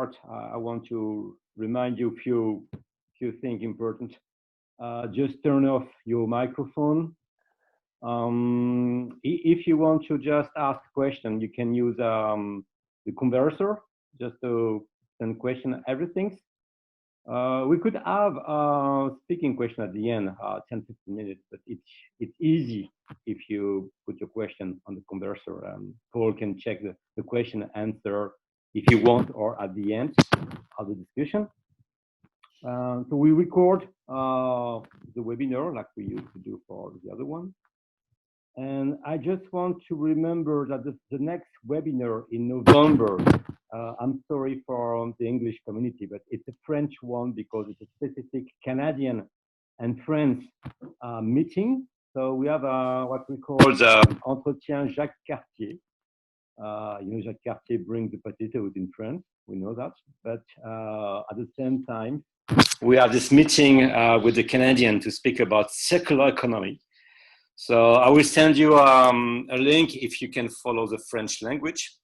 start, I want to remind you few things important. Just turn off your microphone. If you want to just ask a question, you can use the converser just to send question everything. We could have a speaking question at the end, 10-15 minutes, but it's easy if you put your question on the converser. Paul can check the question and answer if you want or at the end of the discussion. So we record the webinar like we used to do for the other one. And I just want to remember that the next webinar in November, I'm sorry for the English community, but it's a French one because it's a specific Canadian and French meeting. So we have what we call the Entretien Jacques Cartier. You know, Jacques Cartier brings the potatoes in France, we know that. But at the same time, we have this meeting with the Canadian to speak about circular economy. So I will send you a link if you can follow the French language.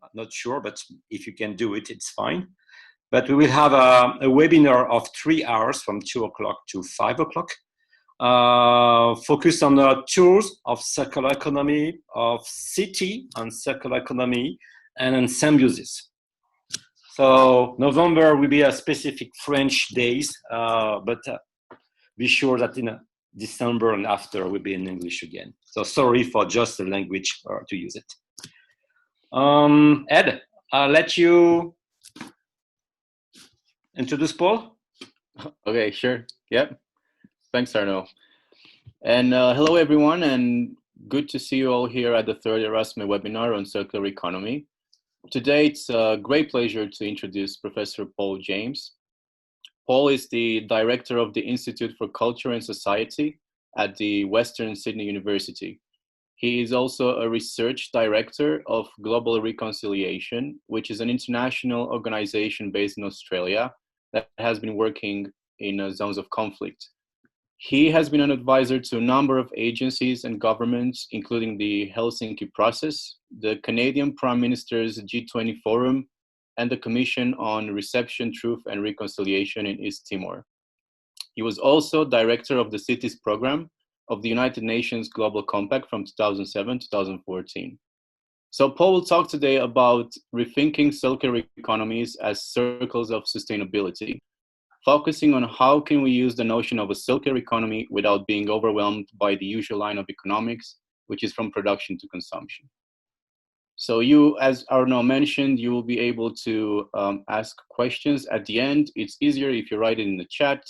I'm not sure, but if you can do it, it's fine. But we will have a webinar of 3 hours from 2 o'clock to 5 o'clock, focused on the tools of circular economy, of city and circular economy, and on symbiosis. So November will be a specific French days, but be sure that in December and after will be in English again. So sorry for just the language to use it. Ed, I'll let you introduce Paul. Okay, sure. Yep. Thanks, Arnaud. And hello, everyone, and good to see you all here at the third Erasmus webinar on circular economy. Today, it's a great pleasure to introduce Professor Paul James. Paul is the director of the Institute for Culture and Society at the Western Sydney University. He is also a research director of Global Reconciliation, which is an international organization based in Australia that has been working in zones of conflict. He has been an advisor to a number of agencies and governments, including the Helsinki Process, the Canadian Prime Minister's G20 Forum, and the Commission on Reception, Truth and Reconciliation in East Timor. He was also director of the Cities Program of the United Nations Global Compact from 2007 to 2014. So Paul will talk today about rethinking circular economies as circles of sustainability, focusing on how can we use the notion of a circular economy without being overwhelmed by the usual line of economics, which is from production to consumption. So you, as Arnaud mentioned, you will be able to ask questions at the end. It's easier if you write it in the chat.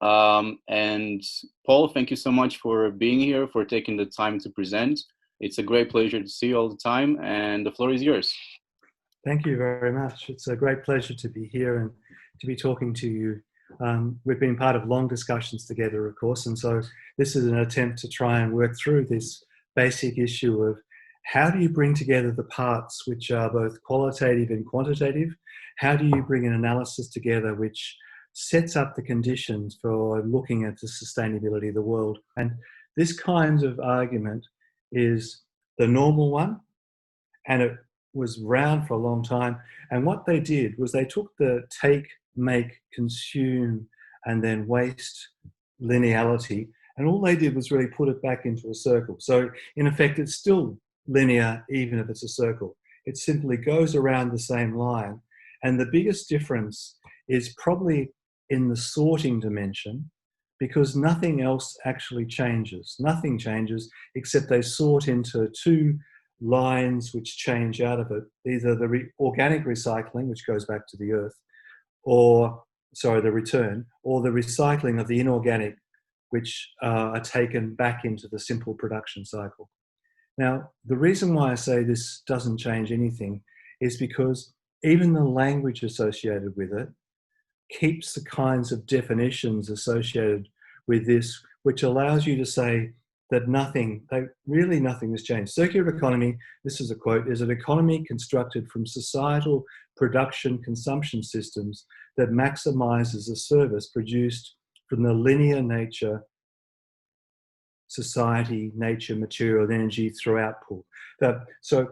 And Paul, thank you so much for being here, for taking the time to present. It's a great pleasure to see you all the time, and the floor is yours. Thank you very much. It's a great pleasure to be here and to be talking to you. We've been part of long discussions together, of course, and so this is an attempt to try and work through this basic issue of how do you bring together the parts which are both qualitative and quantitative? How do you bring an analysis together which sets up the conditions for looking at the sustainability of the world? And this kind of argument is the normal one, and it was around for a long time. And what they did was they took the take, make, consume, and then waste lineality, and all they did was really put it back into a circle. So in effect, it's still linear, even if it's a circle. It simply goes around the same line. And the biggest difference is probably in the sorting dimension, because nothing else actually changes. Nothing changes except they sort into two lines which change out of it, either the organic recycling, which goes back to the earth, or, sorry, the return, or the recycling of the inorganic, which are taken back into the simple production cycle. Now, the reason why I say this doesn't change anything is because even the language associated with it keeps the kinds of definitions associated with this, which allows you to say that really nothing has changed. Circular economy, this is a quote, is an economy constructed from societal production consumption systems that maximizes a service produced from the linear nature, society, nature, material, and energy through output. So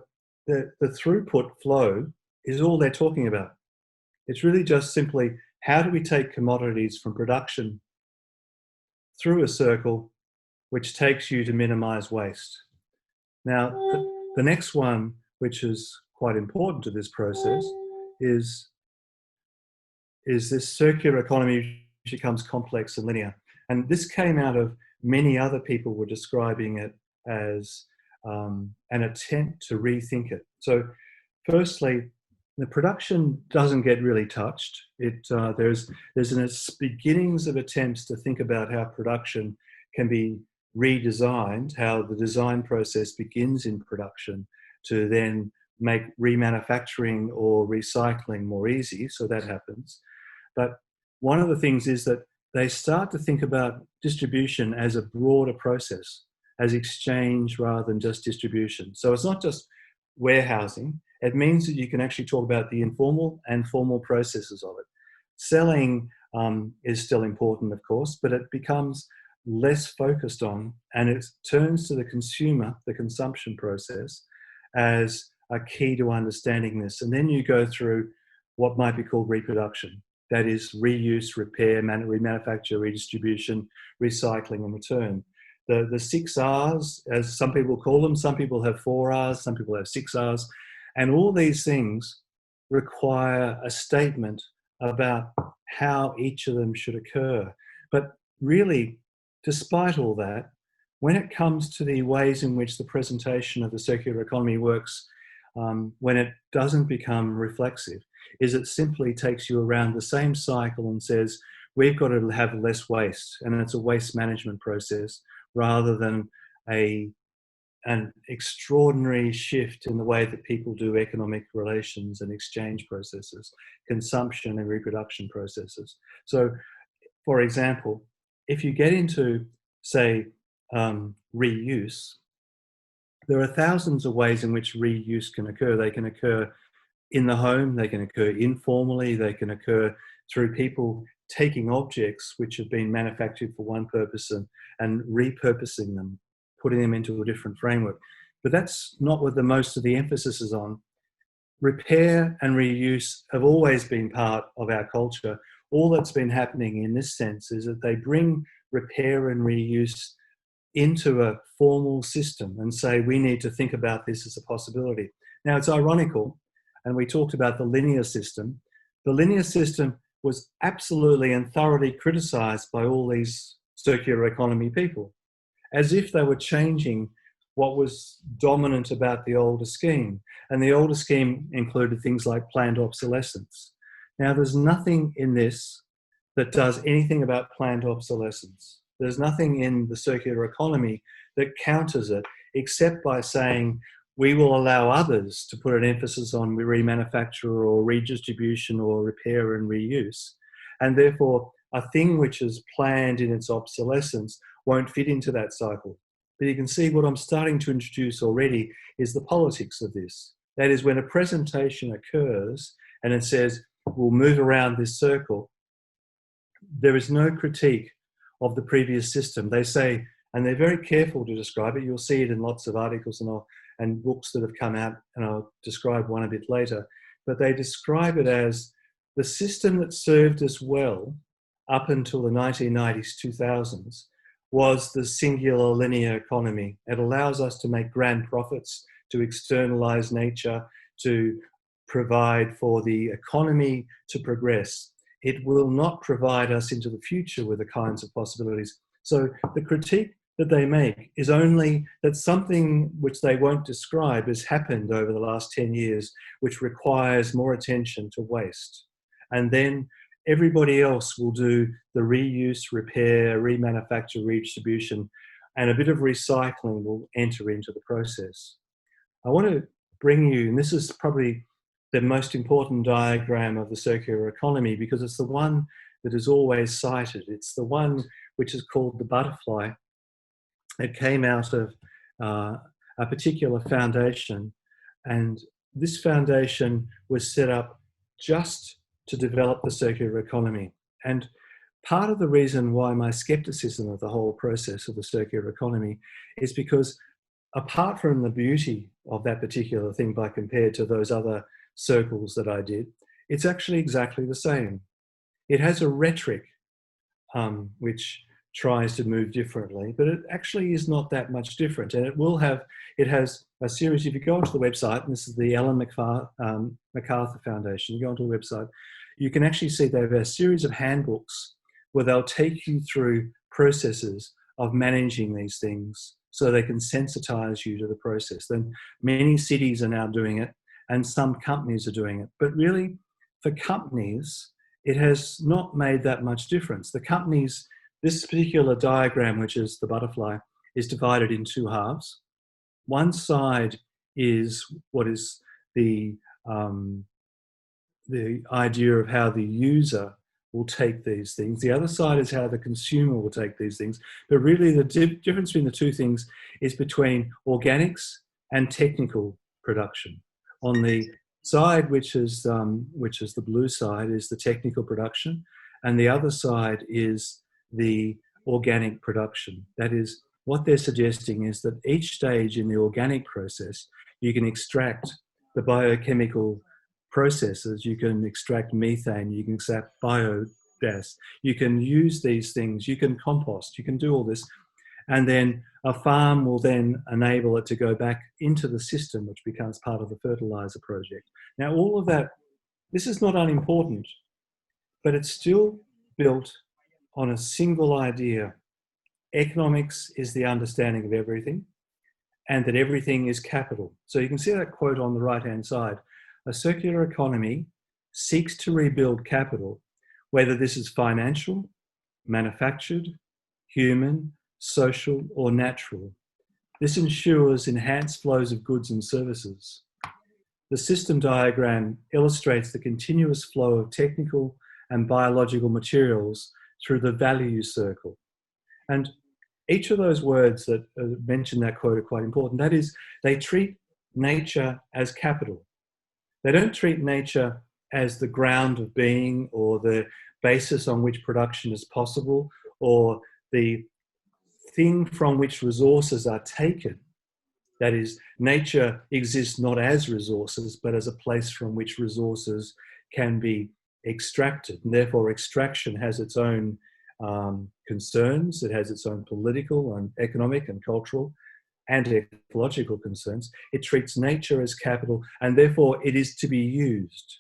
the throughput flow is all they're talking about. It's really just simply, how do we take commodities from production through a circle which takes you to minimize waste? Now, the next one, which is quite important to this process, is this circular economy which becomes complex and linear. And this came out of many other people were describing it as an attempt to rethink it. So firstly, the production doesn't get really touched. There's beginnings of attempts to think about how production can be redesigned, how the design process begins in production to then make remanufacturing or recycling more easy. So that happens. But one of the things is that they start to think about distribution as a broader process, as exchange rather than just distribution. So it's not just warehousing. It means that you can actually talk about the informal and formal processes of it. Selling is still important, of course, but it becomes less focused on, and it turns to the consumer, the consumption process, as a key to understanding this. And then you go through what might be called reproduction. That is reuse, repair, remanufacture, redistribution, recycling, and return. The 6 R's, as some people call them, some people have 4 R's, some people have 6 R's, and all these things require a statement about how each of them should occur. But really, despite all that, when it comes to the ways in which the presentation of the circular economy works, when it doesn't become reflexive, is it simply takes you around the same cycle and says, we've got to have less waste, and it's a waste management process rather than an extraordinary shift in the way that people do economic relations and exchange processes, consumption and reproduction processes. So, for example, if you get into, say, reuse, there are thousands of ways in which reuse can occur. They can occur in the home, they can occur informally, they can occur through people taking objects which have been manufactured for one purpose and repurposing them, putting them into a different framework. But that's not what most of the emphasis is on. Repair and reuse have always been part of our culture. All that's been happening in this sense is that they bring repair and reuse into a formal system and say, we need to think about this as a possibility. Now, it's ironical, and we talked about the linear system. The linear system was absolutely and thoroughly criticized by all these circular economy people, as if they were changing what was dominant about the older scheme. And the older scheme included things like planned obsolescence. Now, there's nothing in this that does anything about planned obsolescence. There's nothing in the circular economy that counters it, except by saying we will allow others to put an emphasis on remanufacture or redistribution or repair and reuse. And therefore, a thing which is planned in its obsolescence won't fit into that cycle. But you can see what I'm starting to introduce already is the politics of this. That is, when a presentation occurs and it says, we'll move around this circle, there is no critique of the previous system. They say, and they're very careful to describe it. You'll see it in lots of articles and books that have come out, and I'll describe one a bit later. But they describe it as the system that served us well up until the 1990s, 2000s, was the singular linear economy. It allows us to make grand profits, to externalize nature, to provide for the economy to progress. It will not provide us into the future with the kinds of possibilities. So the critique that they make is only that something which they won't describe has happened over the last 10 years, which requires more attention to waste. And then everybody else will do the reuse, repair, remanufacture, redistribution, and a bit of recycling will enter into the process. I want to bring you, and this is probably the most important diagram of the circular economy because it's the one that is always cited. It's the one which is called the butterfly. It came out of a particular foundation, and this foundation was set up just to develop the circular economy. And part of the reason why my skepticism of the whole process of the circular economy is because apart from the beauty of that particular thing by compared to those other circles that I did, it's actually exactly the same. It has a rhetoric which tries to move differently, but it actually is not that much different. And it has a series, if you go onto the website, and this is the Ellen MacArthur Foundation, you go onto the website, you can actually see they have a series of handbooks where they'll take you through processes of managing these things so they can sensitize you to the process. Then many cities are now doing it and some companies are doing it. But really, for companies, it has not made that much difference. The companies, this particular diagram, which is the butterfly, is divided in two halves. One side is what is the idea of how the user will take these things. The other side is how the consumer will take these things. But really the difference between the two things is between organics and technical production. On the side, which is the blue side, is the technical production, and the other side is the organic production. That is, what they're suggesting is that each stage in the organic process, you can extract the biochemical processes, you can extract methane, you can extract biogas, you can use these things, you can compost, you can do all this, and then a farm will then enable it to go back into the system, which becomes part of the fertilizer project. Now, all of that, this is not unimportant, but it's still built on a single idea. Economics is the understanding of everything, and that everything is capital. So you can see that quote on the right-hand side. A circular economy seeks to rebuild capital, whether this is financial, manufactured, human, social, or natural. This ensures enhanced flows of goods and services. The system diagram illustrates the continuous flow of technical and biological materials through the value circle. And each of those words that mention that quote are quite important. That is, they treat nature as capital. They don't treat nature as the ground of being or the basis on which production is possible or the thing from which resources are taken. That is, nature exists not as resources, but as a place from which resources can be extracted. And therefore, extraction has its own concerns. It has its own political and economic and cultural and ecological concerns. It treats nature as capital, and therefore it is to be used.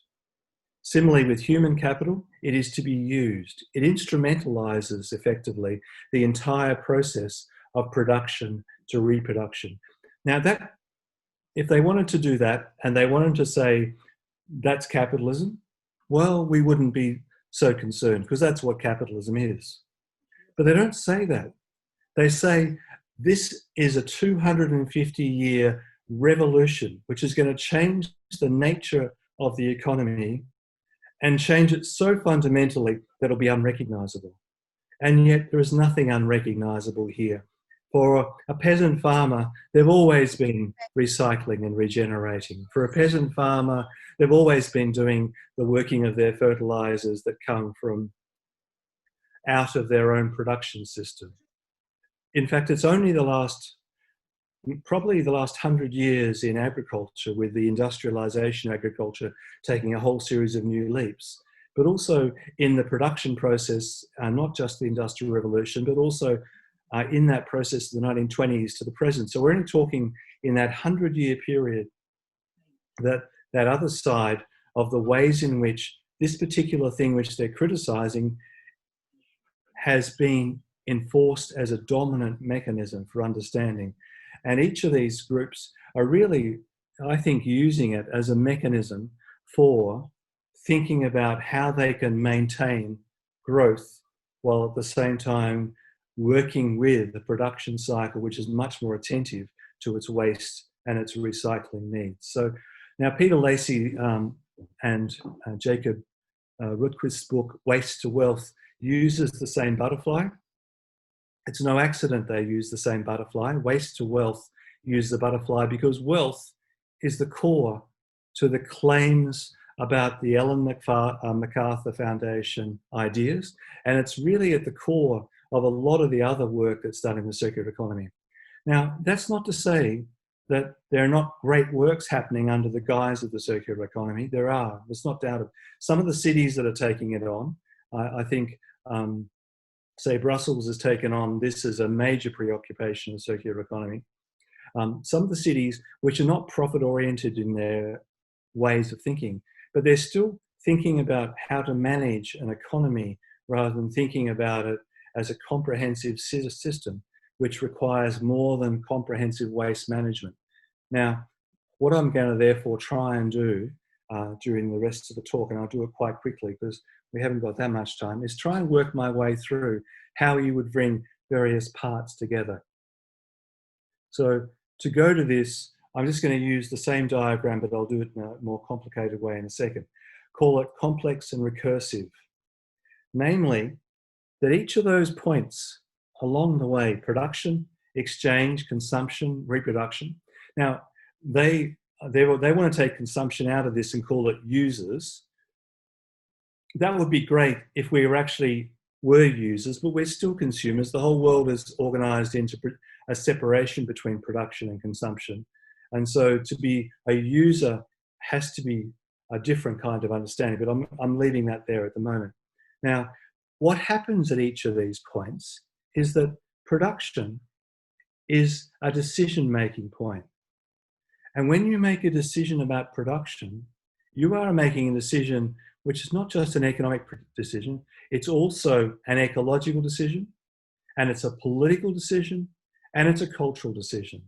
Similarly, with human capital, it is to be used. It instrumentalizes effectively the entire process of production to reproduction. Now, that, if they wanted to do that and they wanted to say that's capitalism, well, we wouldn't be so concerned because that's what capitalism is. But they don't say that. They say this is a 250-year revolution which is going to change the nature of the economy and change it so fundamentally that it'll be unrecognizable. And yet there is nothing unrecognizable here. For a peasant farmer, they've always been recycling and regenerating. For a peasant farmer, they've always been doing the working of their fertilizers that come from out of their own production system. In fact, it's only probably the last 100 years in agriculture, with the industrialization of agriculture taking a whole series of new leaps, but also in the production process, not just the Industrial Revolution, but also in that process of the 1920s to the present. So we're only talking in that 100-year period that other side of the ways in which this particular thing which they're criticizing has been enforced as a dominant mechanism for understanding. And each of these groups are really, I think, using it as a mechanism for thinking about how they can maintain growth while at the same time working with the production cycle, which is much more attentive to its waste and its recycling needs. So now Peter Lacey and Jacob Rutquist's book, Waste to Wealth, uses the same butterfly. It's no accident they use the same butterfly. Waste to Wealth use the butterfly because wealth is the core to the claims about the Ellen MacArthur Foundation ideas, and it's really at the core of a lot of the other work that's done in the circular economy. Now, that's not to say that there are not great works happening under the guise of the circular economy. There are, it's not doubted. Some of the cities that are taking it on, I think, say Brussels has taken on this as a major preoccupation of circular economy. Some of the cities which are not profit oriented in their ways of thinking, but they're still thinking about how to manage an economy rather than thinking about it as a comprehensive system, which requires more than comprehensive waste management. Now, what I'm going to therefore try and do during the rest of the talk, and I'll do it quite quickly because we haven't got that much time, is try and work my way through how you would bring various parts together. So to go to this, I'm just going to use the same diagram, but I'll do it in a more complicated way in a second. Call it complex and recursive. Namely, that each of those points along the way, production, exchange, consumption, reproduction. Now, they want to take consumption out of this and call it users. That would be great if we were users, but we're still consumers. The whole world is organized into a separation between production and consumption. And so to be a user has to be a different kind of understanding, but I'm leaving that there at the moment. Now, what happens at each of these points is that production is a decision-making point. And when you make a decision about production, you are making a decision which is not just an economic decision, it's also an ecological decision, and it's a political decision, and it's a cultural decision.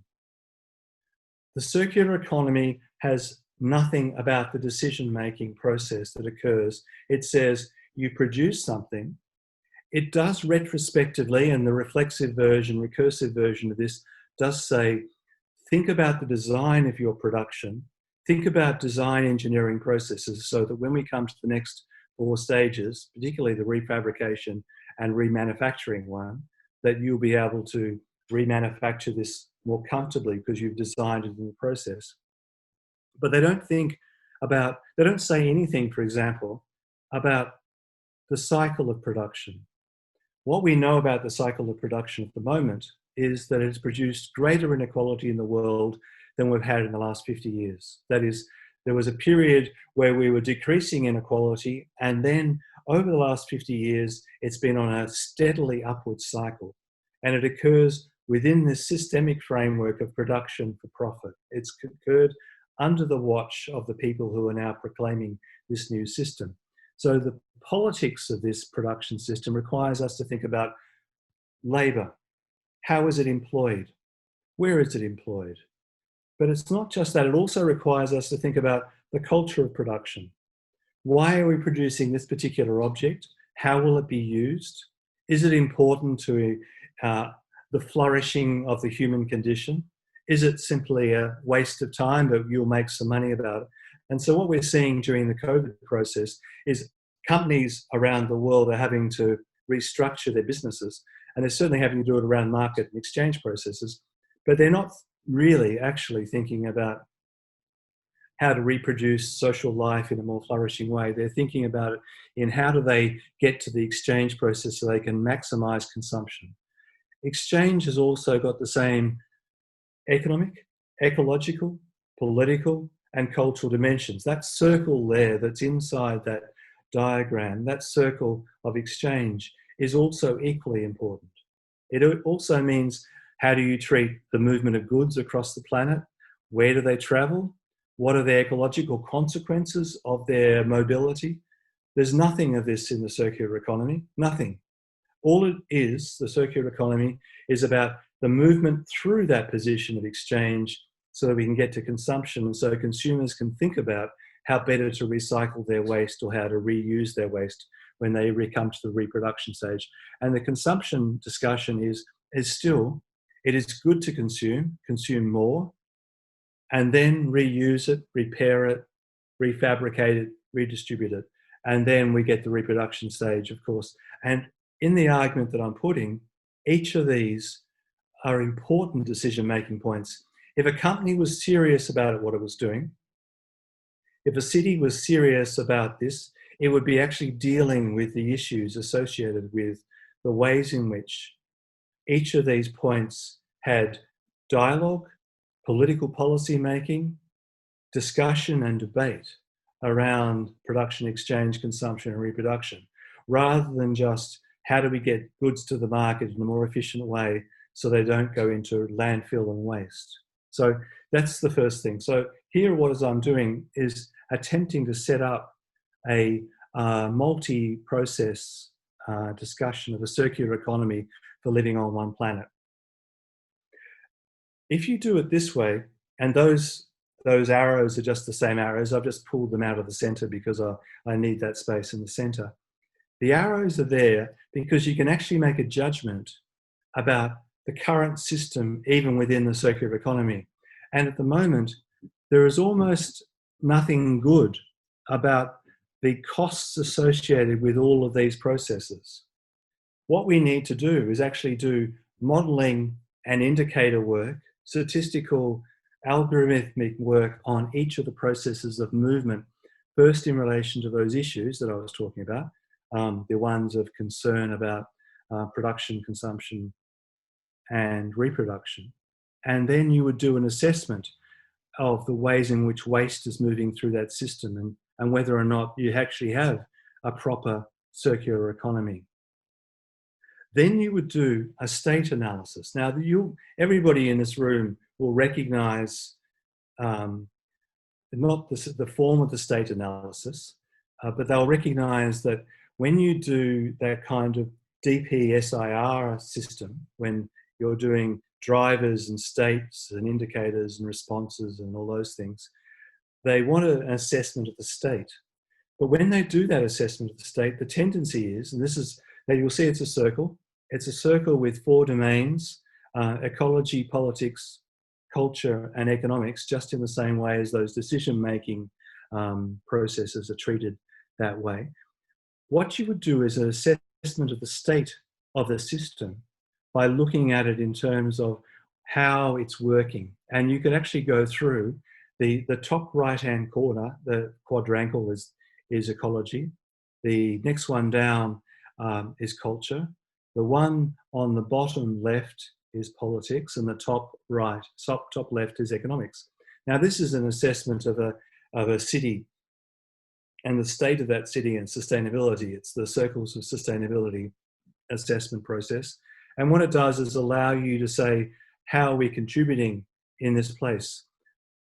The circular economy has nothing about the decision-making process that occurs. It says you produce something. It does retrospectively, and the reflexive version, recursive version of this does say, think about the design of your production, think about design engineering processes so that when we come to the next 4 stages, particularly the refabrication and remanufacturing one, that you'll be able to remanufacture this more comfortably because you've designed it in the process. But they don't say anything, for example, about the cycle of production. What we know about the cycle of production at the moment is that it's produced greater inequality in the world than we've had in the last 50 years. That is, there was a period where we were decreasing inequality, and then over the last 50 years, it's been on a steadily upward cycle. And it occurs within this systemic framework of production for profit. It's occurred under the watch of the people who are now proclaiming this new system. So the politics of this production system requires us to think about labour. How is it employed? Where is it employed? But it's not just that, it also requires us to think about the culture of production. Why are we producing this particular object? How will it be used? Is it important to the flourishing of the human condition? Is it simply a waste of time, but you'll make some money about it? And so what we're seeing during the COVID process is companies around the world are having to restructure their businesses, and they're certainly having to do it around market and exchange processes, but they're not really actually thinking about how to reproduce social life in a more flourishing way. They're thinking about it in how do they get to the exchange process so they can maximize consumption. Exchange has also got the same economic, ecological, political, and cultural dimensions. That circle there that's inside that diagram, that circle of exchange, is also equally important. It also means, how do you treat the movement of goods across the planet? Where do they travel? What are the ecological consequences of their mobility? There's nothing of this in the circular economy, nothing. All it is, the circular economy, is about the movement through that position of exchange so that we can get to consumption, and so consumers can think about how better to recycle their waste or how to reuse their waste when they come to the reproduction stage. And the consumption discussion is still, it is good to consume more, and then reuse it, repair it, refabricate it, redistribute it. And then we get the reproduction stage, of course. And in the argument that I'm putting, each of these are important decision-making points. If a company was serious about what it was doing, if a city was serious about this, it would be actually dealing with the issues associated with the ways in which each of these points had dialogue, political policy making, discussion and debate around production, exchange, consumption, and reproduction, rather than just how do we get goods to the market in a more efficient way so they don't go into landfill and waste. So that's the first thing. So here what I'm doing is attempting to set up a multi-process discussion of a circular economy for living on one planet. If you do it this way, and those arrows are just the same arrows, I've just pulled them out of the center because I need that space in the center. The arrows are there because you can actually make a judgment about the current system, even within the circular economy. And at the moment, there is almost nothing good about the costs associated with all of these processes. What we need to do is actually do modeling and indicator work, statistical, algorithmic work on each of the processes of movement, first in relation to those issues that I was talking about, the ones of concern about production, consumption, and reproduction. And then you would do an assessment of the ways in which waste is moving through that system and whether or not you actually have a proper circular economy. Then you would do a state analysis. Now, everybody in this room will recognize not the form of the state analysis, but they'll recognize that when you do that kind of DPSIR system, when you're doing drivers and states and indicators and responses and all those things, they want an assessment of the state. But when they do that assessment of the state, the tendency is, and this is, now you'll see it's a circle with 4 domains, ecology, politics, culture, and economics, just in the same way as those decision-making processes are treated that way. What you would do is an assessment of the state of the system by looking at it in terms of how it's working. And you could actually go through the top right-hand corner, the quadrangle is ecology. The next one down is culture. The one on the bottom left is politics, and the top left is economics. Now, this is an assessment of a city and the state of that city and sustainability. It's the circles of sustainability assessment process. And what it does is allow you to say, how are we contributing in this place?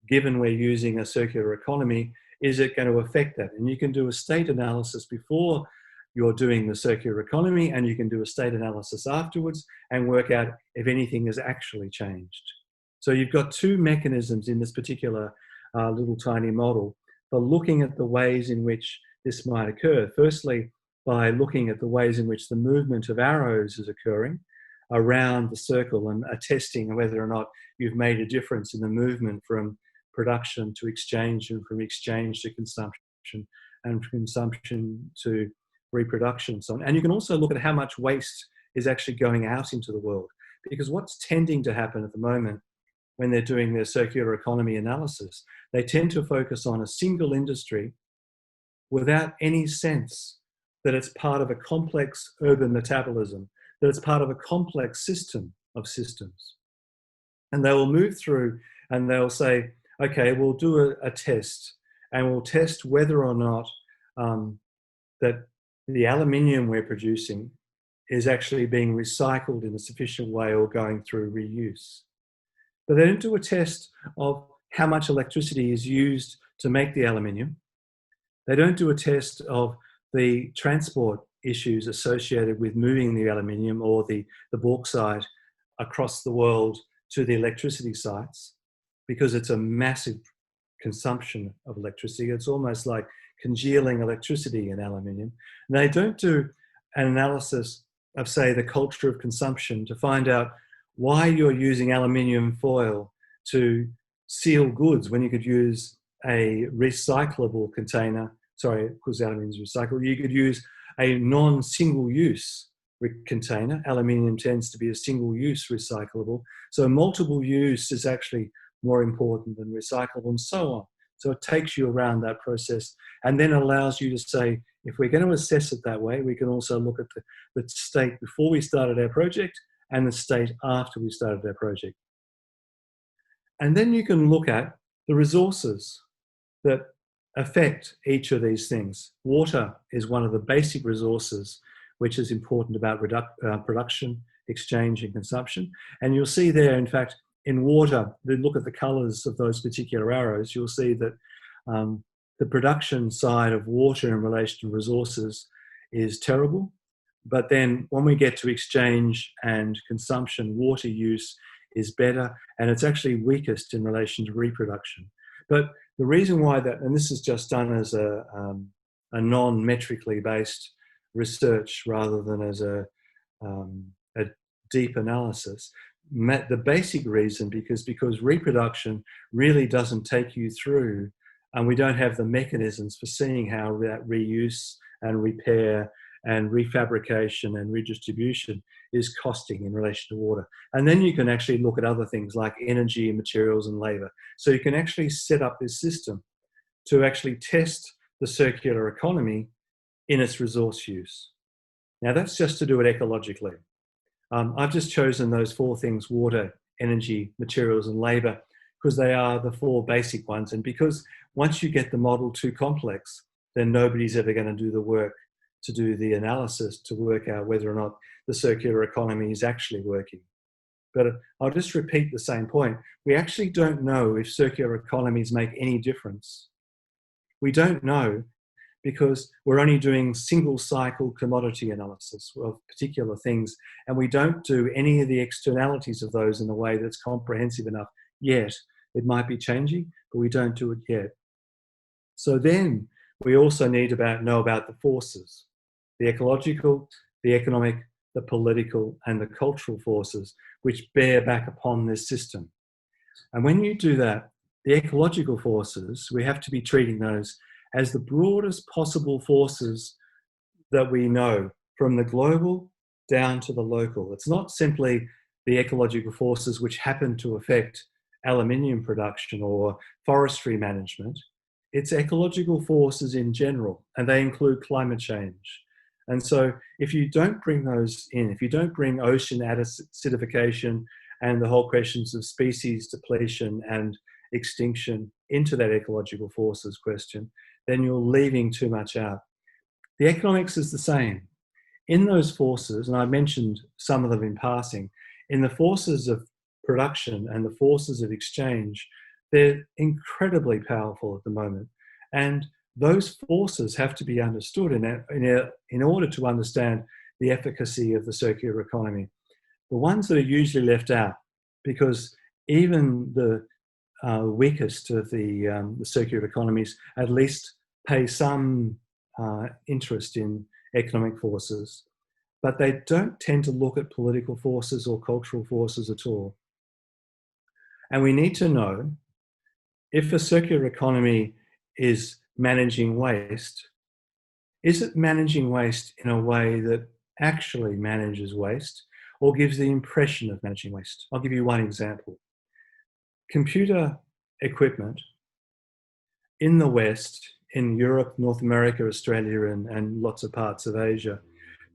Given we're using a circular economy, is it going to affect that? And you can do a state analysis before you're doing the circular economy, and you can do a state analysis afterwards and work out if anything has actually changed. So you've got 2 mechanisms in this particular little tiny model for looking at the ways in which this might occur. Firstly, by looking at the ways in which the movement of arrows is occurring around the circle and attesting whether or not you've made a difference in the movement from production to exchange, and from exchange to consumption, and from consumption to reproduction and so on. And you can also look at how much waste is actually going out into the world, because what's tending to happen at the moment when they're doing their circular economy analysis, they tend to focus on a single industry without any sense that it's part of a complex urban metabolism, that it's part of a complex system of systems. And they will move through and they'll say, okay, we'll do a test, and we'll test whether or not that the aluminium we're producing is actually being recycled in a sufficient way or going through reuse. But they don't do a test of how much electricity is used to make the aluminium. They don't do a test of the transport issues associated with moving the aluminium or the bauxite across the world to the electricity sites, because it's a massive consumption of electricity. It's almost like congealing electricity in aluminium. And they don't do an analysis of, say, the culture of consumption to find out why you're using aluminium foil to seal goods when you could use a recyclable container. Sorry, because aluminium is recyclable. You could use a non-single-use container. Aluminium tends to be a single-use recyclable. So multiple use is actually more important than recyclable, and so on. So it takes you around that process and then allows you to say, if we're going to assess it that way, we can also look at the state before we started our project and the state after we started our project. And then you can look at the resources that affect each of these things. Water is one of the basic resources which is important about production, exchange and consumption. And you'll see there, in fact, in water, look at the colours of those particular arrows, you'll see that the production side of water in relation to resources is terrible. But then when we get to exchange and consumption, water use is better, and it's actually weakest in relation to reproduction. But the reason why that, and this is just done as a non-metrically based research rather than as a deep analysis, the basic reason because reproduction really doesn't take you through, and we don't have the mechanisms for seeing how that reuse and repair and refabrication and redistribution is costing in relation to water. And then you can actually look at other things like energy and materials and labor. So you can actually set up this system to actually test the circular economy in its resource use. Now that's just to do it ecologically. I've just chosen those four things: water, energy, materials and labor, because they are the four basic ones. And because once you get the model too complex, then nobody's ever going to do the work to do the analysis to work out whether or not the circular economy is actually working. But I'll just repeat the same point. We actually don't know if circular economies make any difference. We don't know because we're only doing single cycle commodity analysis of particular things, and we don't do any of the externalities of those in a way that's comprehensive enough yet. It might be changing, but we don't do it yet. So then we also need to know about the forces, the ecological, the economic, the political, and the cultural forces which bear back upon this system. And when you do that, the ecological forces, we have to be treating those as the broadest possible forces that we know, from the global down to the local. It's not simply the ecological forces which happen to affect aluminium production or forestry management. It's ecological forces in general, and they include climate change. And so if you don't bring those in, if you don't bring ocean acidification and the whole questions of species depletion and extinction into that ecological forces question, then you're leaving too much out. The economics is the same. In those forces, and I mentioned some of them in passing, in the forces of production and the forces of exchange, they're incredibly powerful at the moment. And those forces have to be understood in order to understand the efficacy of the circular economy. The ones that are usually left out, because even the weakest of the circular economies at least pay some interest in economic forces, but they don't tend to look at political forces or cultural forces at all. And we need to know if a circular economy is managing waste, is it managing waste in a way that actually manages waste or gives the impression of managing waste? I'll give you one example. Computer equipment in the West, in Europe, North America, Australia, and lots of parts of Asia,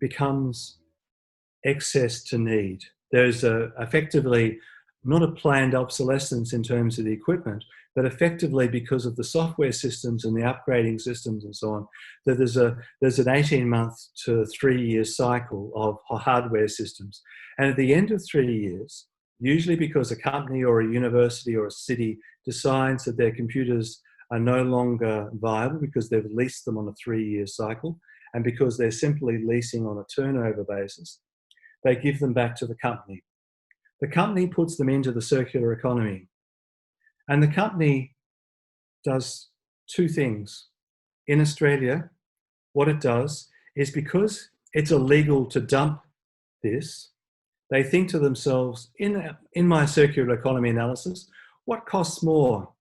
becomes excess to need. There's effectively not a planned obsolescence in terms of the equipment, but effectively because of the software systems and the upgrading systems and so on, that there's an 18-month to 3-year cycle of hardware systems. And at the end of 3 years, usually because a company or a university or a city decides that their computers are no longer viable because they've leased them on a 3-year cycle, and because they're simply leasing on a turnover basis, they give them back to the company. The company puts them into the circular economy. And the company does two things. In Australia, what it does is, because it's illegal to dump this, they think to themselves, in my circular economy analysis, what costs more?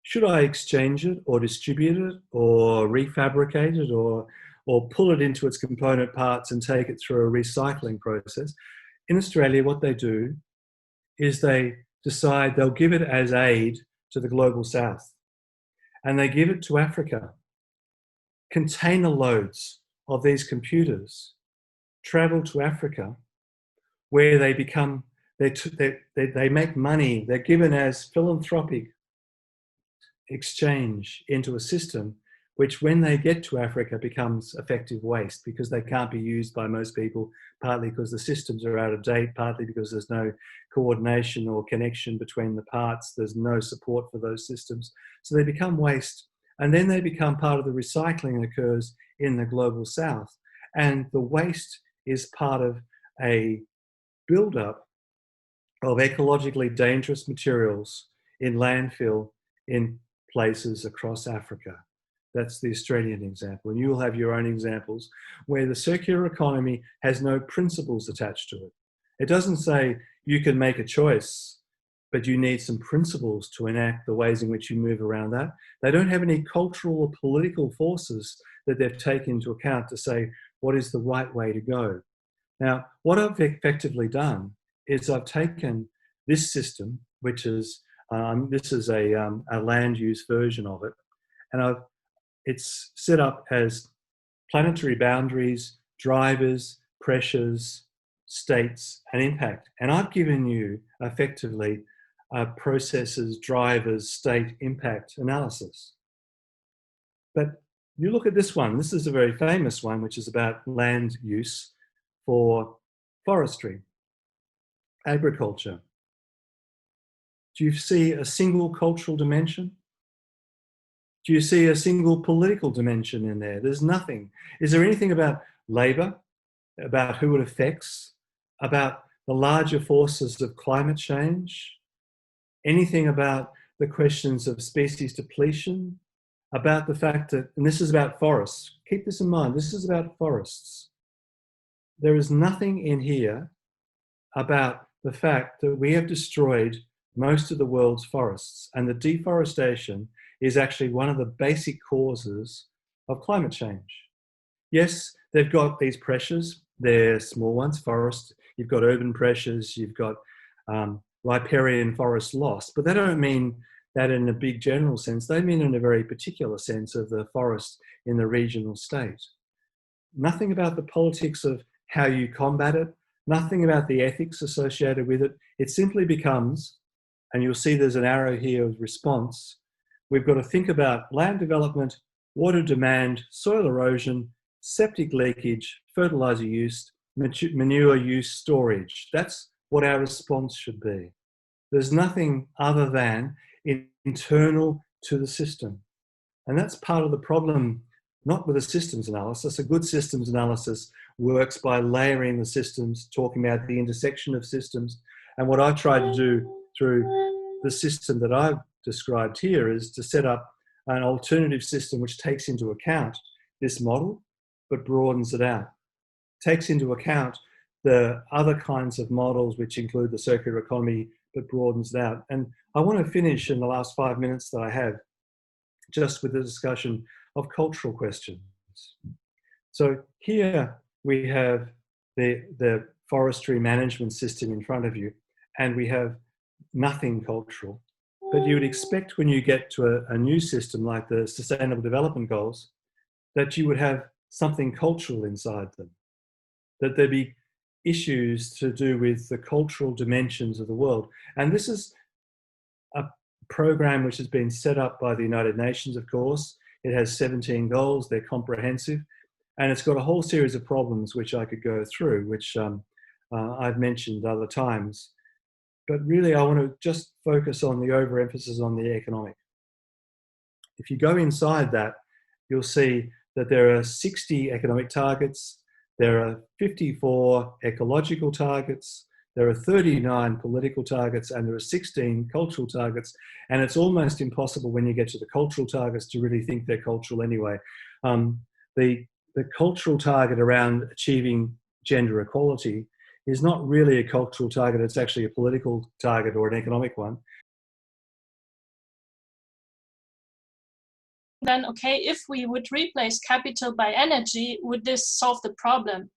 Should I exchange it or distribute it or refabricate it or pull it into its component parts and take it through a recycling process? In Australia, what they do is they decide they'll give it as aid to the global south, and they give it to Africa. Container loads of these computers travel to Africa, where they become They make money. They're given as philanthropic exchange into a system which, when they get to Africa, becomes effective waste because they can't be used by most people, partly because the systems are out of date, partly because there's no coordination or connection between the parts. There's no support for those systems. So they become waste, and then they become part of the recycling that occurs in the global south. And the waste is part of a build-up of ecologically dangerous materials in landfill in places across Africa. That's the Australian example. And you will have your own examples where the circular economy has no principles attached to it. It doesn't say you can make a choice, but you need some principles to enact the ways in which you move around that. They don't have any cultural or political forces that they've taken into account to say what is the right way to go. Now, what I've effectively done is I've taken this system, which is, this is a land use version of it, and it's set up as planetary boundaries, drivers, pressures, states, and impact. And I've given you effectively processes, drivers, state, impact analysis. But you look at this one. This is a very famous one, which is about land use for forestry, agriculture. Do you see a single cultural dimension? Do you see a single political dimension in there? There's nothing. Is there anything about labour, about who it affects, about the larger forces of climate change? Anything about the questions of species depletion? About the fact that, and this is about forests, keep this in mind, this is about forests. There is nothing in here about the fact that we have destroyed most of the world's forests, and the deforestation is actually one of the basic causes of climate change. Yes, they've got these pressures, they're small ones, forest, you've got urban pressures, you've got riparian forest loss, but they don't mean that in a big general sense, they mean in a very particular sense of the forest in the regional state. Nothing about the politics of how you combat it, nothing about the ethics associated with it. It simply becomes, and you'll see there's an arrow here of response, we've got to think about land development, water demand, soil erosion, septic leakage, fertilizer use, manure use, storage. That's what our response should be. There's nothing other than internal to the system. And that's part of the problem, not with a systems analysis. A good systems analysis works by layering the systems, talking about the intersection of systems. And what I've tried to do through the system that I've described here is to set up an alternative system which takes into account this model, but broadens it out. Takes into account the other kinds of models which include the circular economy, but broadens it out. And I want to finish in the last 5 minutes that I have just with the discussion of cultural questions. So here we have the forestry management system in front of you, and we have nothing cultural. But you would expect when you get to a new system like the Sustainable Development Goals, that you would have something cultural inside them, that there'd be issues to do with the cultural dimensions of the world. And this is a program which has been set up by the United Nations, of course. It has 17 goals, they're comprehensive, and it's got a whole series of problems which I could go through, which I've mentioned other times. But really, I want to just focus on the overemphasis on the economic. If you go inside that, you'll see that there are 60 economic targets, there are 54 ecological targets, there are 39 political targets, and there are 16 cultural targets. And it's almost impossible when you get to the cultural targets to really think they're cultural anyway. The cultural target around achieving gender equality is not really a cultural target, it's actually a political target or an economic one. Then, okay, if we would replace capital by energy, would this solve the problem?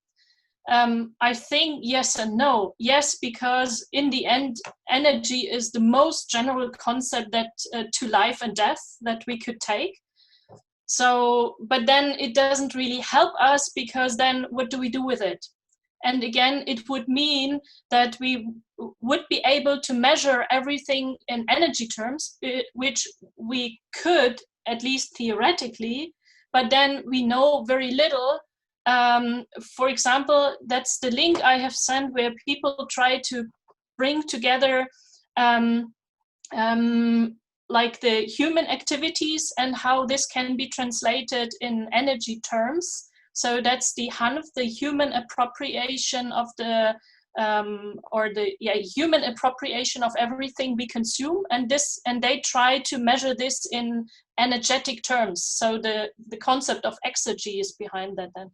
I think yes and no. Yes, because in the end, energy is the most general concept that to life and death that we could take. So, but then it doesn't really help us, because then what do we do with it? And again, it would mean that we would be able to measure everything in energy terms, which we could, at least theoretically, but then we know very little. For example, that's the link I have sent where people try to bring together like the human activities and how this can be translated in energy terms. So that's the HANF, the human appropriation of the human appropriation of everything we consume, and they try to measure this in energetic terms. So the concept of exergy is behind that then.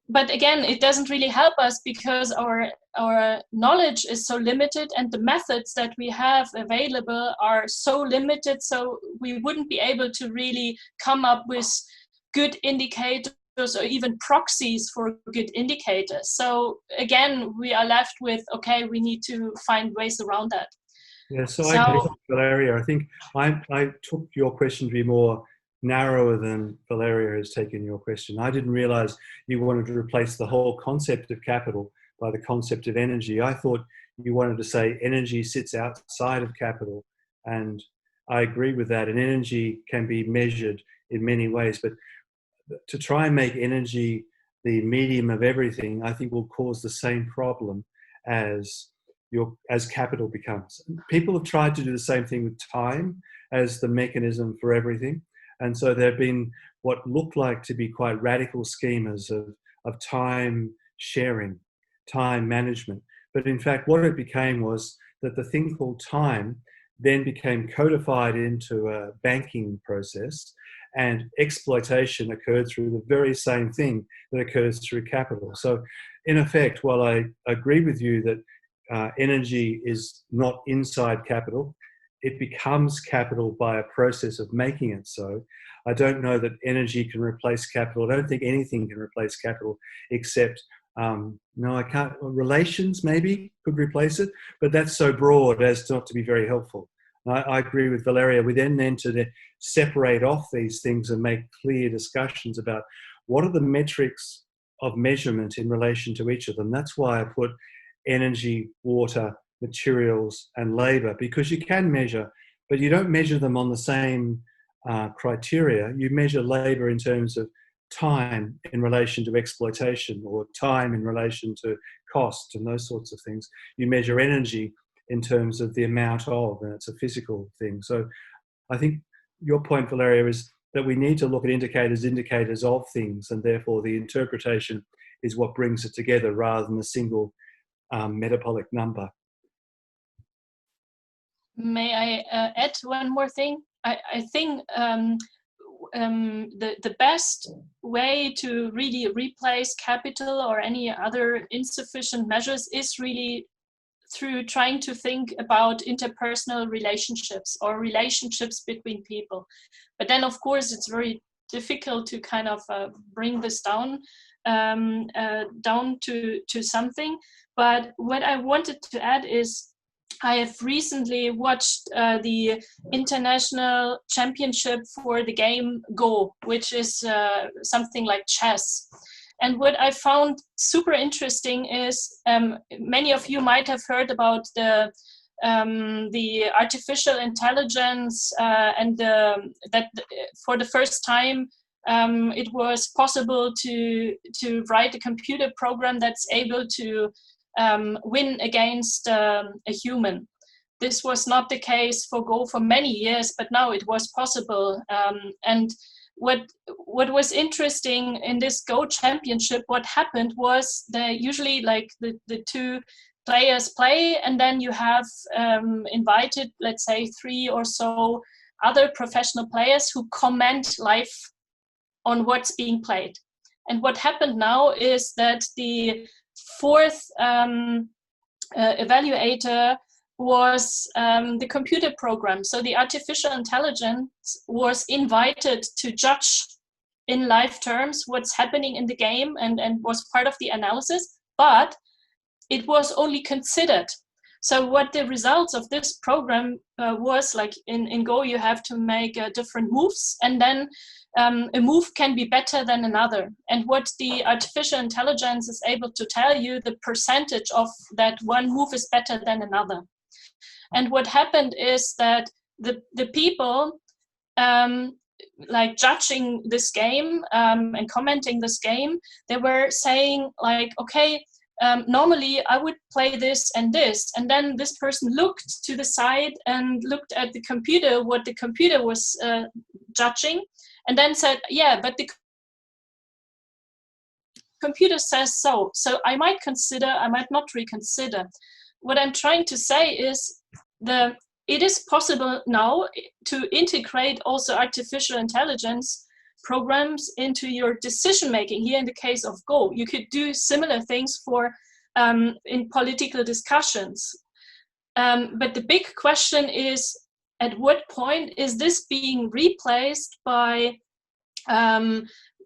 But again, it doesn't really help us because our knowledge is so limited and the methods that we have available are so limited, so we wouldn't be able to really come up with good indicators or even proxies for good indicators. So again, we are left with, okay, we need to find ways around that. Yeah, so I agree with Valeria. I think I took your question to be more narrower than Valeria has taken your question. I didn't realize you wanted to replace the whole concept of capital by the concept of energy. I thought you wanted to say energy sits outside of capital, and I agree with that. And energy can be measured in many ways, but to try and make energy the medium of everything, I think will cause the same problem as capital becomes. People have tried to do the same thing with time as the mechanism for everything. And so there have been what looked like to be quite radical schemas of time sharing, time management. But in fact, what it became was that the thing called time then became codified into a banking process, and exploitation occurred through the very same thing that occurs through capital. So in effect, while I agree with you that energy is not inside capital, it becomes capital by a process of making it so. I don't know that energy can replace capital. I don't think anything can replace capital except, no, I can't. Relations maybe could replace it, but that's so broad as not to be very helpful. I agree with Valeria. We then to separate off these things and make clear discussions about what are the metrics of measurement in relation to each of them. That's why I put energy, water, materials, and labor, because you can measure, but you don't measure them on the same criteria. You measure labor in terms of time in relation to exploitation, or time in relation to cost and those sorts of things. You measure energy in terms of the amount of, and it's a physical thing. So I think your point, Valeria, is that we need to look at indicators of things, and therefore the interpretation is what brings it together rather than a single metabolic number. May I add one more thing? I think the best way to really replace capital or any other insufficient measures is really through trying to think about interpersonal relationships or relationships between people. But then, of course, it's very difficult to kind of bring this down to something. But what I wanted to add is I have recently watched the international championship for the game Go, which is something like chess. And what I found super interesting is many of you might have heard about the artificial intelligence and that for the first time it was possible to write a computer program that's able to win against a human. This was not the case for Go for many years, but now it was possible. And what was interesting in this Go championship, what happened was they usually like the two players play, and then you have invited, let's say, 3 or so other professional players who comment live on what's being played. And what happened now is that the 4th evaluator was the computer program. So the artificial intelligence was invited to judge in live terms what's happening in the game and was part of the analysis, but it was only considered. So what the results of this program was, like in Go, you have to make different moves, and then a move can be better than another. And what the artificial intelligence is able to tell you, the percentage of that one move is better than another. And what happened is that the people like judging this game and commenting this game, they were saying like, okay, normally I would play this, and then this person looked to the side and looked at the computer, what the computer was judging, and then said, yeah, but the computer says so. So I might consider, I might not reconsider. What I'm trying to say is it is possible now to integrate also artificial intelligence programs into your decision making. Here in the case of Go, you could do similar things for in political discussions. But the big question is, at what point is this being replaced by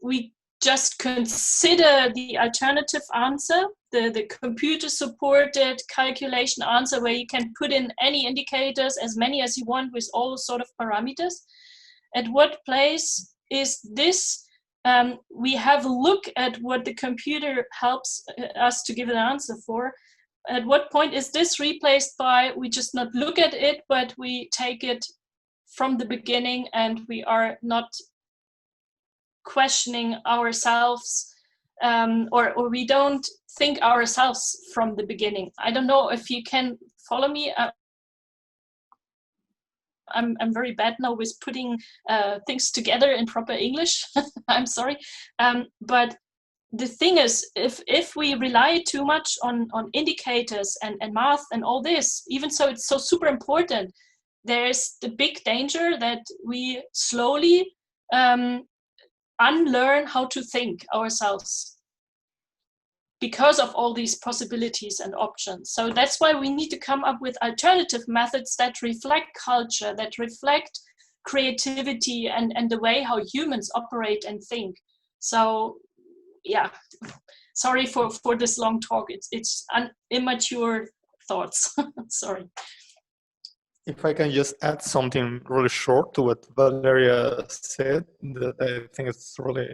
we just consider the alternative answer, the computer supported calculation answer, where you can put in any indicators, as many as you want, with all sort of parameters. At what place is this we have a look at what the computer helps us to give an answer for. At what point is this replaced by we just not look at it, but we take it from the beginning, and we are not questioning ourselves, or we don't think ourselves from the beginning. I don't know if you can follow me. I'm very bad now with putting things together in proper English. I'm sorry. But the thing is, if we rely too much on indicators and math and all this, even so it's so super important, there's the big danger that we slowly unlearn how to think ourselves because of all these possibilities and options. So that's why we need to come up with alternative methods that reflect culture, that reflect creativity and the way how humans operate and think. So yeah, sorry for this long talk. It's immature thoughts. Sorry. If I can just add something really short to what Valeria said, that I think it's really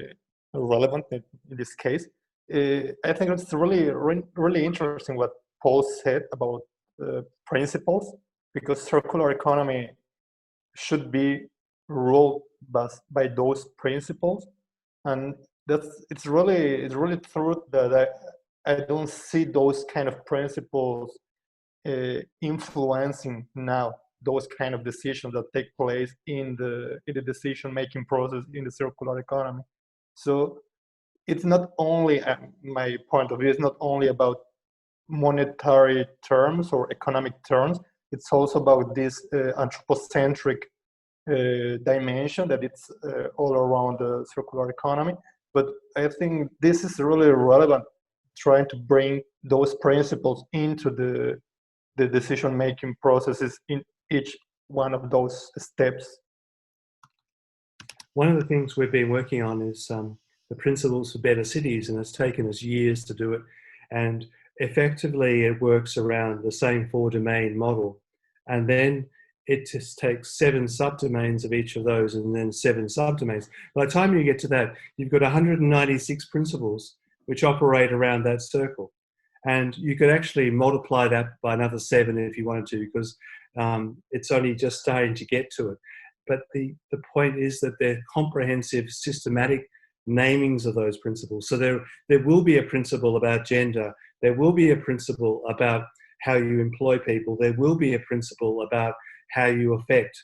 relevant in this case. I think it's really interesting what Paul said about principles, because circular economy should be ruled by those principles, and it's really true that I don't see those kind of principles influencing now those kind of decisions that take place in the decision-making process in the circular economy. So it's not only, my point of view, it's not only about monetary terms or economic terms, it's also about this anthropocentric dimension that it's all around the circular economy. But I think this is really relevant, trying to bring those principles into the decision-making processes in each one of those steps. One of the things we've been working on is the principles for better cities, and it's taken us years to do it. And effectively, it works around the same 4-domain model. And then it just takes 7 subdomains of each of those, and then 7 subdomains. By the time you get to that, you've got 196 principles which operate around that circle. And you could actually multiply that by another 7 if you wanted to, because it's only just starting to get to it. But the point is that they're comprehensive, systematic namings of those principles. So there will be a principle about gender. There will be a principle about how you employ people. There will be a principle about how you affect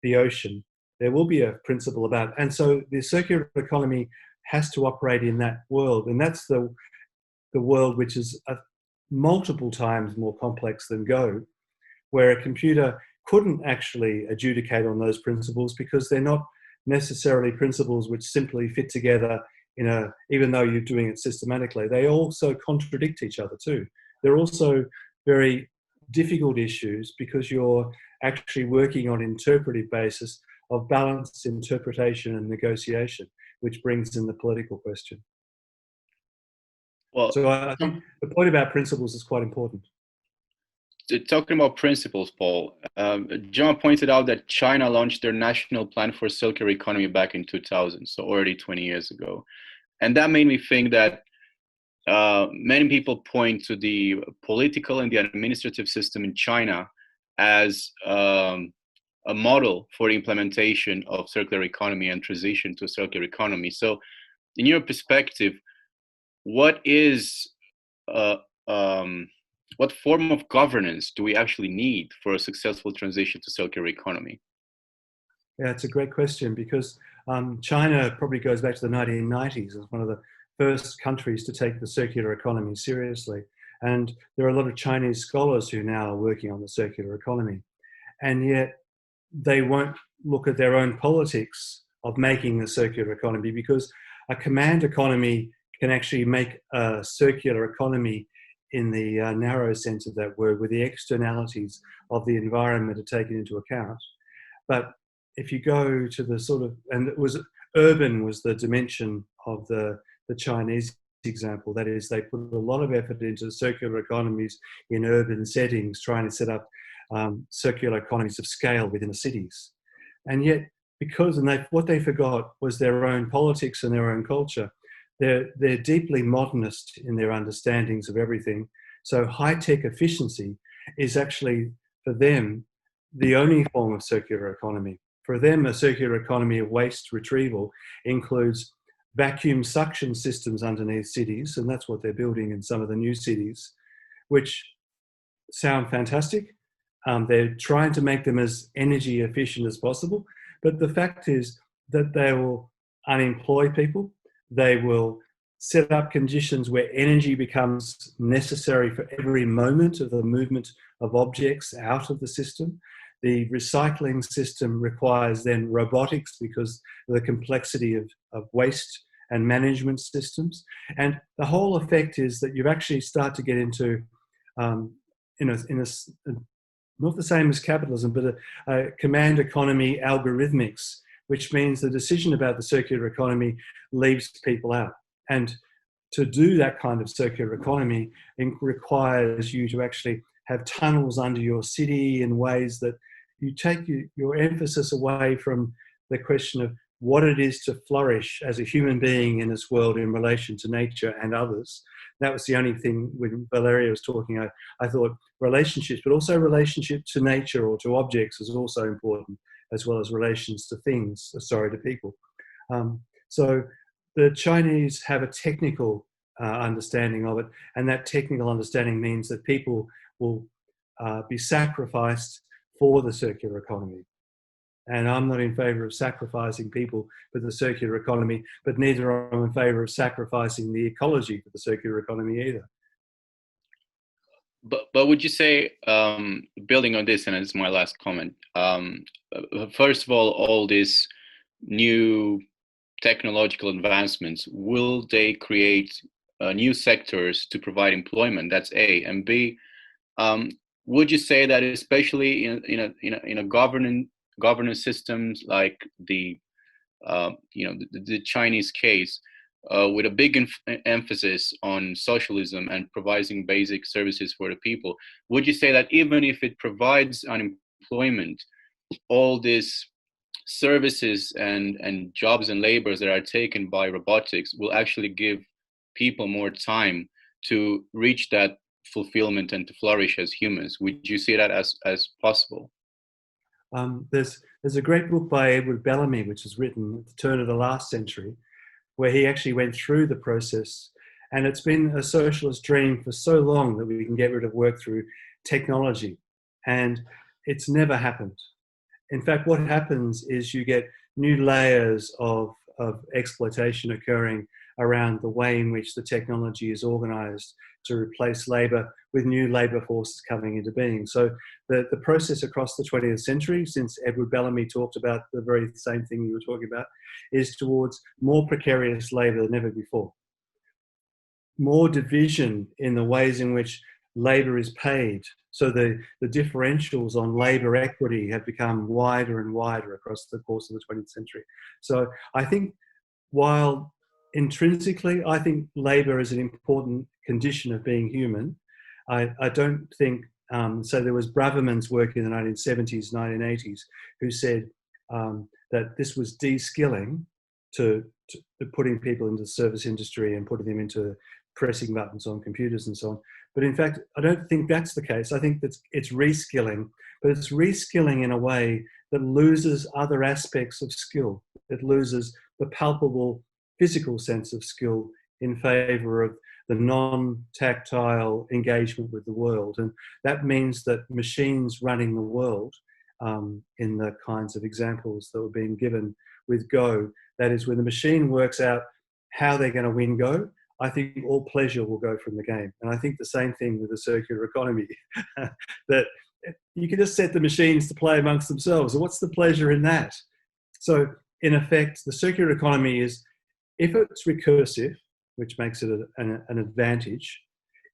the ocean. There will be a principle about, and so the circular economy has to operate in that world. And that's the world which is multiple times more complex than Go, where a computer couldn't actually adjudicate on those principles because they're not necessarily principles which simply fit together even though you're doing it systematically. They also contradict each other too. They're also very difficult issues because you're actually working on interpretive basis of balanced interpretation and negotiation, which brings in the political question. Well, so I think the point about principles is quite important. talking about principles, Paul, John pointed out that China launched their national plan for circular economy back in 2000, so already 20 years ago. And that made me think that many people point to the political and the administrative system in China as a model for the implementation of circular economy and transition to a circular economy. So in your perspective, what is what form of governance do we actually need for a successful transition to circular economy? Yeah, it's a great question, because China probably goes back to the 1990s as one of the first countries to take the circular economy seriously. And there are a lot of Chinese scholars who now are working on the circular economy. And yet they won't look at their own politics of making the circular economy, because a command economy can actually make a circular economy in the narrow sense of that word, where the externalities of the environment are taken into account. But if you go to the sort of, and it was urban was the dimension of the Chinese example. That is, they put a lot of effort into circular economies in urban settings, trying to set up circular economies of scale within the cities. And yet, because, and what they forgot was their own politics and their own culture. They're deeply modernist in their understandings of everything. So high-tech efficiency is actually, for them, the only form of circular economy. For them, a circular economy of waste retrieval includes vacuum suction systems underneath cities, and that's what they're building in some of the new cities, which sound fantastic. They're trying to make them as energy efficient as possible, but the fact is that they will unemploy people. They will set up conditions where energy becomes necessary for every moment of the movement of objects out of the system. The recycling system requires then robotics because of the complexity of waste and management systems. And the whole effect is that you actually start to get into, not the same as capitalism, but a command economy algorithmics, which means the decision about the circular economy leaves people out. And to do that kind of circular economy, it requires you to actually have tunnels under your city in ways that you take your emphasis away from the question of what it is to flourish as a human being in this world in relation to nature and others. That was the only thing when Valeria was talking, I thought relationships, but also relationship to nature or to objects is also important, as well as relations to to people. So the Chinese have a technical understanding of it, and that technical understanding means that people will be sacrificed for the circular economy. And I'm not in favor of sacrificing people for the circular economy, but neither am I in favor of sacrificing the ecology for the circular economy either. But would you say, building on this, and it's my last comment, first of all these new technological advancements, will they create new sectors to provide employment? That's A. And B, would you say that especially in a governance systems like the Chinese case, with a big emphasis on socialism and providing basic services for the people, would you say that even if it provides unemployment, all these services and jobs and labors that are taken by robotics will actually give people more time to reach that fulfillment and to flourish as humans? Would you see that as possible? There's a great book by Edward Bellamy, which was written at the turn of the last century, where he actually went through the process. And it's been a socialist dream for so long that we can get rid of work through technology. And it's never happened. In fact, what happens is you get new layers of exploitation occurring around the way in which the technology is organized to replace labor, with new labor forces coming into being. So the process across the 20th century, since Edward Bellamy talked about the very same thing you were talking about, is towards more precarious labor than ever before. More division in the ways in which labor is paid. So the differentials on labor equity have become wider and wider across the course of the 20th century. So I think while intrinsically, I think labor is an important condition of being human, I don't think So there was Braverman's work in the 1970s, 1980s, who said that this was de-skilling to putting people into the service industry and putting them into pressing buttons on computers and so on. But in fact, I don't think that's the case. I think that it's reskilling, but it's reskilling in a way that loses other aspects of skill. It loses the palpable physical sense of skill in favor of the non-tactile engagement with the world. And that means that machines running the world, in the kinds of examples that were being given with Go, that is, when the machine works out how they're going to win Go, I think all pleasure will go from the game. And I think the same thing with the circular economy, that you can just set the machines to play amongst themselves. And what's the pleasure in that? So in effect, the circular economy is, if it's recursive, which makes it an advantage,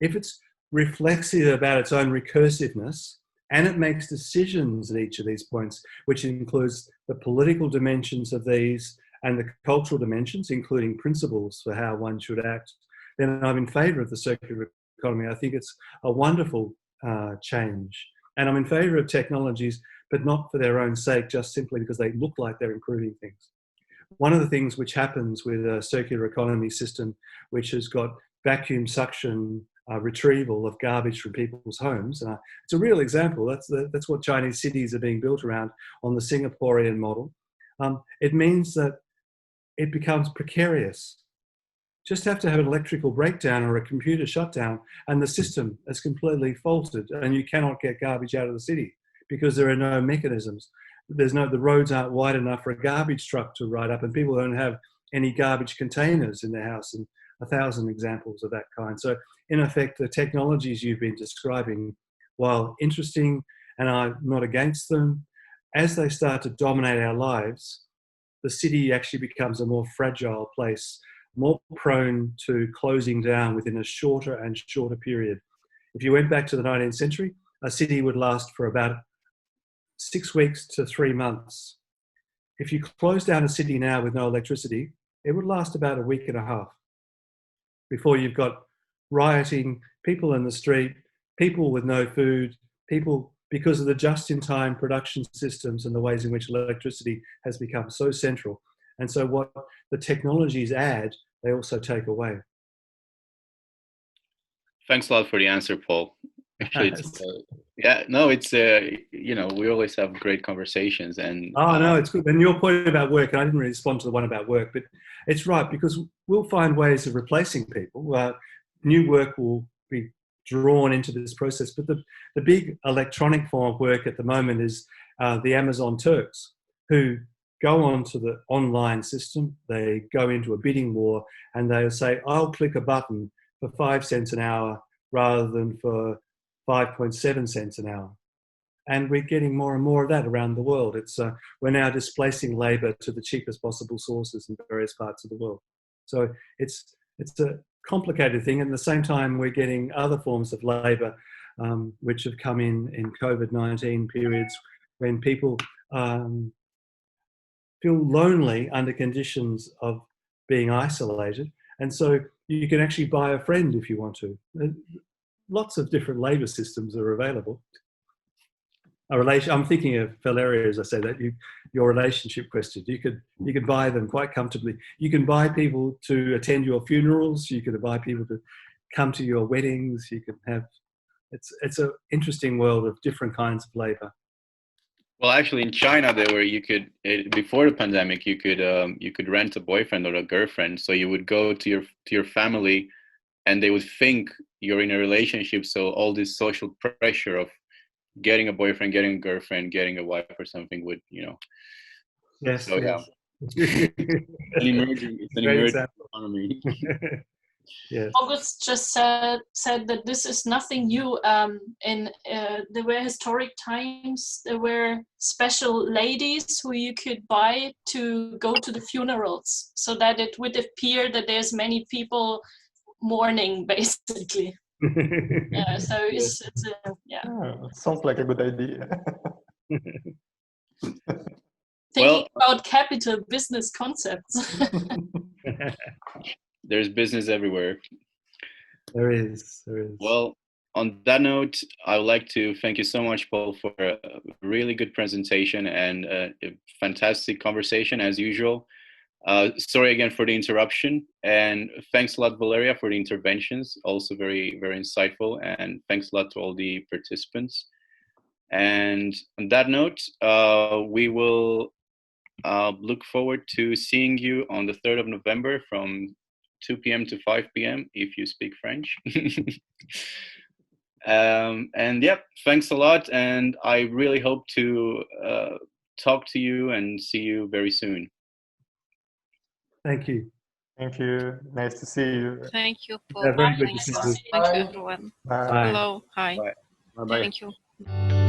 if it's reflexive about its own recursiveness, and it makes decisions at each of these points, which includes the political dimensions of these and the cultural dimensions, including principles for how one should act, then I'm in favour of the circular economy. I think it's a wonderful change. And I'm in favour of technologies, but not for their own sake, just simply because they look like they're improving things. One of the things which happens with a circular economy system, which has got vacuum suction retrieval of garbage from people's homes, it's a real example. That's what Chinese cities are being built around on the Singaporean model. It means that it becomes precarious. Just have to have an electrical breakdown or a computer shutdown and the system is completely faulted and you cannot get garbage out of the city because there are no mechanisms. The roads aren't wide enough for a garbage truck to ride up, and people don't have any garbage containers in their house, and 1,000 examples of that kind. So in effect, the technologies you've been describing, while interesting and I'm not against them, as they start to dominate our lives, the city actually becomes a more fragile place, more prone to closing down within a shorter and shorter period. If you went back to the 19th century, a city would last for about 6 weeks to 3 months. If you close down a city now with no electricity, it would last about a week and a half before you've got rioting, people in the street, people with no food, people because of the just-in-time production systems and the ways in which electricity has become so central. And so what the technologies add, they also take away. Thanks a lot for the answer, Paul. Actually, we always have great conversations. And no, it's good. And your point about work, and I didn't really respond to the one about work, but it's right, because we'll find ways of replacing people. New work will be drawn into this process. But the big electronic form of work at the moment is the Amazon Turks, who go onto the online system, they go into a bidding war, and they'll say, I'll click a button for 5 cents an hour rather than for 5.7 cents an hour. And we're getting more and more of that around the world. We're now displacing labour to the cheapest possible sources in various parts of the world. So it's a complicated thing. And at the same time, we're getting other forms of labour which have come in COVID-19 periods when people feel lonely under conditions of being isolated. And so you can actually buy a friend if you want to. Lots of different labour systems are available. I'm thinking of Valeria as I say that. Your relationship question. You could buy them quite comfortably. You can buy people to attend your funerals. You can buy people to come to your weddings. You can have. It's an interesting world of different kinds of labour. Well, actually, in China, before the pandemic, you could rent a boyfriend or a girlfriend. So you would go to your family, and they would think you're in a relationship. So all this social pressure of getting a boyfriend, getting a girlfriend, getting a wife or something would, Yes. So yes. It's an emerging economy. Yes. August just said that this is nothing new. There were historic times. There were special ladies who you could buy to go to the funerals, so that it would appear that there's many people mourning, basically. So it's sounds like a good idea. Thinking about capital business concepts. There's business everywhere. There is. Well, on that note, I would like to thank you so much, Paul, for a really good presentation and a fantastic conversation as usual. Sorry again for the interruption, and thanks a lot, Valeria, for the interventions. Also very, very insightful, and thanks a lot to all the participants. And on that note, we will look forward to seeing you on the 3rd of November from 2 p.m. to 5 p.m. if you speak French. And yep, thanks a lot. And I really hope to talk to you and see you very soon. Thank you. Thank you. Nice to see you. Thank you, Paul. Yeah, very good Thank to you. see you. Thank you, everyone. Bye. Bye. Hello. Hi. Bye. Bye-bye. Thank you.